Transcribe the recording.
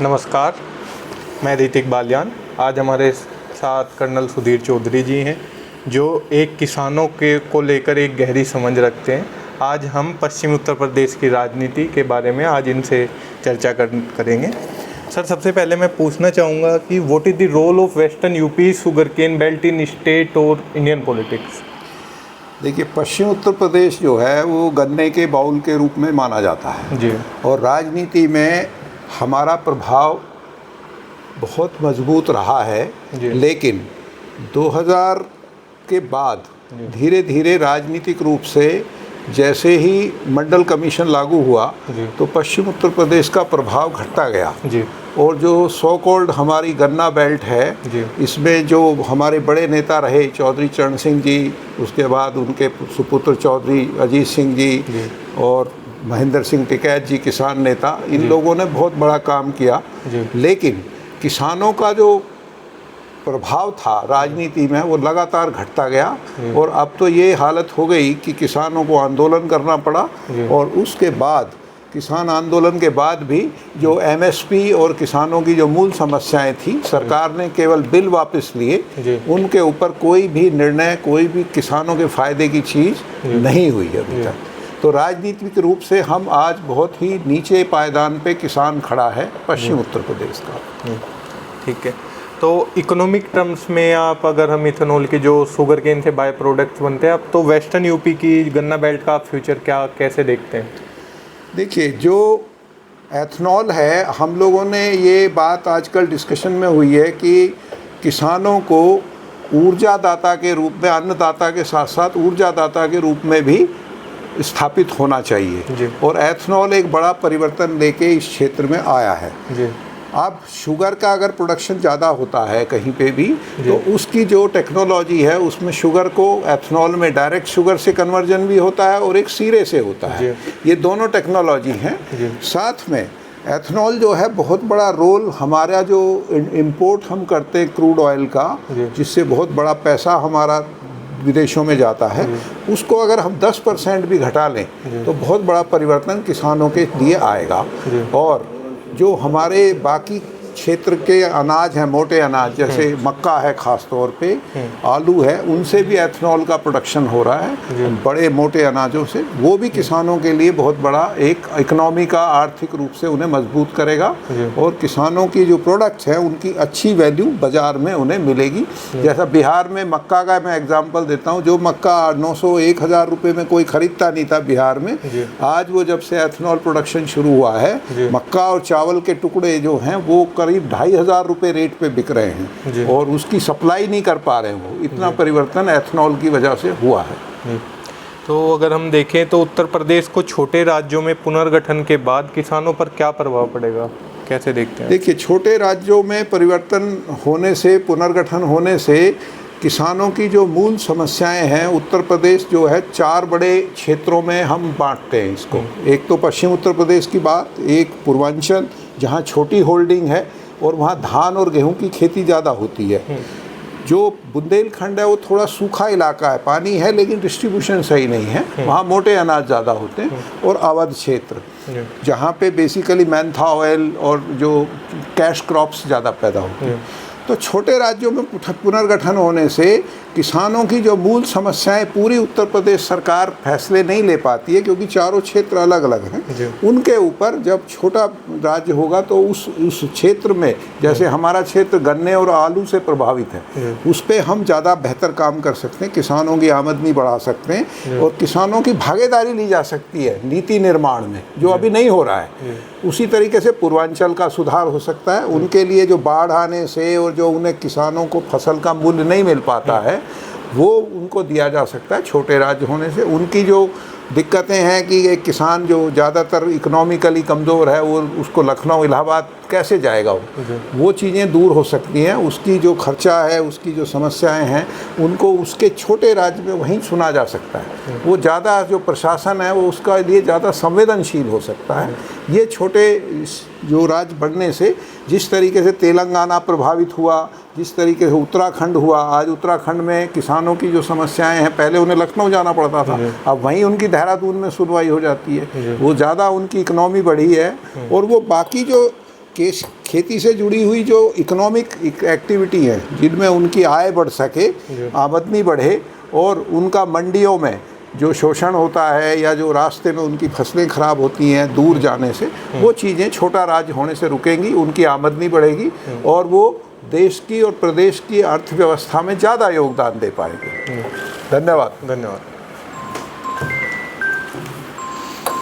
नमस्कार, मैं ऋतिक बालियान। आज हमारे साथ कर्नल सुधीर चौधरी जी हैं, जो एक किसानों को लेकर एक गहरी समझ रखते हैं। आज हम पश्चिमी उत्तर प्रदेश की राजनीति के बारे में आज इनसे चर्चा करेंगे। सर, सबसे पहले मैं पूछना चाहूँगा कि what is the role of western UP sugar cane belt in state और इंडियन पॉलिटिक्स? देखिए, पश्चिम उत्तर प्रदेश जो है वो गन्ने के बाउल के रूप में माना जाता है जी। और राजनीति में हमारा प्रभाव बहुत मजबूत रहा है। लेकिन 2000 के बाद धीरे धीरे राजनीतिक रूप से जैसे ही मंडल कमीशन लागू हुआ तो पश्चिम उत्तर प्रदेश का प्रभाव घटता गया जी। और जो सो कॉल्ड हमारी गन्ना बेल्ट है, इसमें जो हमारे बड़े नेता रहे चौधरी चरण सिंह जी, उसके बाद उनके सुपुत्र चौधरी अजीत सिंह जी और महेंद्र सिंह टिकैत जी, किसान नेता, इन लोगों ने बहुत बड़ा काम किया। लेकिन किसानों का जो प्रभाव था राजनीति में वो लगातार घटता गया और अब तो ये हालत हो गई कि किसानों को आंदोलन करना पड़ा। और उसके बाद किसान आंदोलन के बाद भी जो एमएसपी और किसानों की जो मूल समस्याएं थी, सरकार ने केवल बिल वापस लिए, उनके ऊपर कोई भी निर्णय, कोई भी किसानों के फायदे की चीज़ नहीं हुई अभी तक। तो राजनीतिक रूप से हम आज बहुत ही नीचे पायदान पे किसान खड़ा है पश्चिम उत्तर प्रदेश का। ठीक है, तो इकोनॉमिक टर्म्स में आप अगर हम इथेनॉल के जो शुगर केन से बाय प्रोडक्ट्स बनते हैं, अब तो वेस्टर्न यूपी की गन्ना बेल्ट का आप फ्यूचर कैसे देखते हैं? देखिए, जो एथनॉल है, हम लोगों ने ये बात आजकल डिस्कशन में हुई है कि किसानों को ऊर्जादाता के रूप में, अन्नदाता के साथ साथ ऊर्जादाता के रूप में भी स्थापित होना चाहिए और एथनॉल एक बड़ा परिवर्तन लेके इस क्षेत्र में आया है। अब शुगर का अगर प्रोडक्शन ज़्यादा होता है कहीं पे भी तो उसकी जो टेक्नोलॉजी है उसमें शुगर को एथनॉल में डायरेक्ट शुगर से कन्वर्जन भी होता है और एक सीरे से होता है। ये दोनों टेक्नोलॉजी हैं। साथ में एथनॉल जो है बहुत बड़ा रोल, हमारा जो इंपोर्ट हम करते हैं क्रूड ऑयल का, जिससे बहुत बड़ा पैसा हमारा विदेशों में जाता है, उसको अगर हम 10% भी घटा लें तो बहुत बड़ा परिवर्तन किसानों के लिए आएगा। और जो हमारे बाकी क्षेत्र के अनाज हैं, मोटे अनाज, जैसे मक्का है ख़ास तौर पे, आलू है, उनसे भी एथनॉल का प्रोडक्शन हो रहा है, बड़े मोटे अनाजों से। वो भी किसानों के लिए बहुत बड़ा एक इकोनॉमी का आर्थिक रूप से उन्हें मजबूत करेगा और किसानों की जो प्रोडक्ट्स हैं उनकी अच्छी वैल्यू बाज़ार में उन्हें मिलेगी। जैसा बिहार में मक्का का मैं एग्जांपल देता हूँ, जो मक्का 900-1000 रुपये में कोई ख़रीदता नहीं था बिहार में, आज वो जब से एथनॉल प्रोडक्शन शुरू हुआ है, मक्का और चावल के टुकड़े जो हैं वो करीब 2500 रुपये रेट पे बिक रहे हैं और उसकी सप्लाई नहीं कर पा रहे हैं। वो इतना परिवर्तन एथनॉल की वजह से हुआ है। तो अगर हम देखें तो उत्तर प्रदेश को छोटे राज्यों में पुनर्गठन के बाद किसानों पर क्या प्रभाव पड़ेगा, कैसे देखते हैं? देखिए, छोटे राज्यों में परिवर्तन होने से, पुनर्गठन होने से किसानों की जो मूल समस्याएं हैं, उत्तर प्रदेश जो है 4 बड़े क्षेत्रों में हम बांटते हैं इसको। एक तो पश्चिम उत्तर प्रदेश की बात, एक पूर्वांचल जहाँ छोटी होल्डिंग है और वहाँ धान और गेहूं की खेती ज़्यादा होती है। जो बुंदेलखंड है वो थोड़ा सूखा इलाका है, पानी है लेकिन डिस्ट्रीब्यूशन सही नहीं है, वहाँ मोटे अनाज ज़्यादा होते हैं। और अवध क्षेत्र जहाँ पे बेसिकली मैंथा ऑयल और जो कैश क्रॉप्स ज़्यादा पैदा होते हैं। तो छोटे राज्यों में पुनर्गठन होने से किसानों की जो मूल समस्याएं पूरी उत्तर प्रदेश सरकार फैसले नहीं ले पाती है, क्योंकि चारों क्षेत्र अलग अलग हैं। उनके ऊपर जब छोटा राज्य होगा तो उस क्षेत्र में, जैसे हमारा क्षेत्र गन्ने और आलू से प्रभावित है, उस पर हम ज़्यादा बेहतर काम कर सकते हैं, किसानों की आमदनी बढ़ा सकते हैं और किसानों की भागीदारी ली जा सकती है नीति निर्माण में, जो अभी नहीं हो रहा है। उसी तरीके से पूर्वांचल का सुधार हो सकता है। उनके लिए जो बाढ़ आने से और जो उन्हें किसानों को फसल का मूल्य नहीं मिल पाता है, वो उनको दिया जा सकता है छोटे राज्य होने से। उनकी जो दिक्कतें हैं कि एक किसान जो ज़्यादातर इकोनॉमिकली कमज़ोर है, वो उसको लखनऊ इलाहाबाद कैसे जाएगा, वो चीज़ें दूर हो सकती हैं। उसकी जो खर्चा है, उसकी जो समस्याएं हैं, उनको उसके छोटे राज्य में वहीं सुना जा सकता है। वो ज़्यादा जो प्रशासन है वो उसका लिए ज़्यादा संवेदनशील हो सकता है। ये छोटे जो राज्य बढ़ने से, जिस तरीके से तेलंगाना प्रभावित हुआ, जिस तरीके से उत्तराखंड हुआ, आज उत्तराखंड में किसानों की जो समस्याएं हैं, पहले उन्हें लखनऊ जाना पड़ता था, अब वहीं उनकी देहरादून में सुनवाई हो जाती है। वो ज़्यादा उनकी इकनॉमी बढ़ी है और वो बाकी जो खेती से जुड़ी हुई जो इकोनॉमिक एक्टिविटी है, जिनमें उनकी आय बढ़ सके, आमदनी बढ़े, और उनका मंडियों में जो शोषण होता है या जो रास्ते में उनकी फसलें खराब होती हैं दूर जाने से, वो चीज़ें छोटा राज्य होने से रुकेंगी, उनकी आमदनी बढ़ेगी और वो देश की और प्रदेश की अर्थव्यवस्था में ज़्यादा योगदान दे पाएंगे। धन्यवाद। धन्यवाद।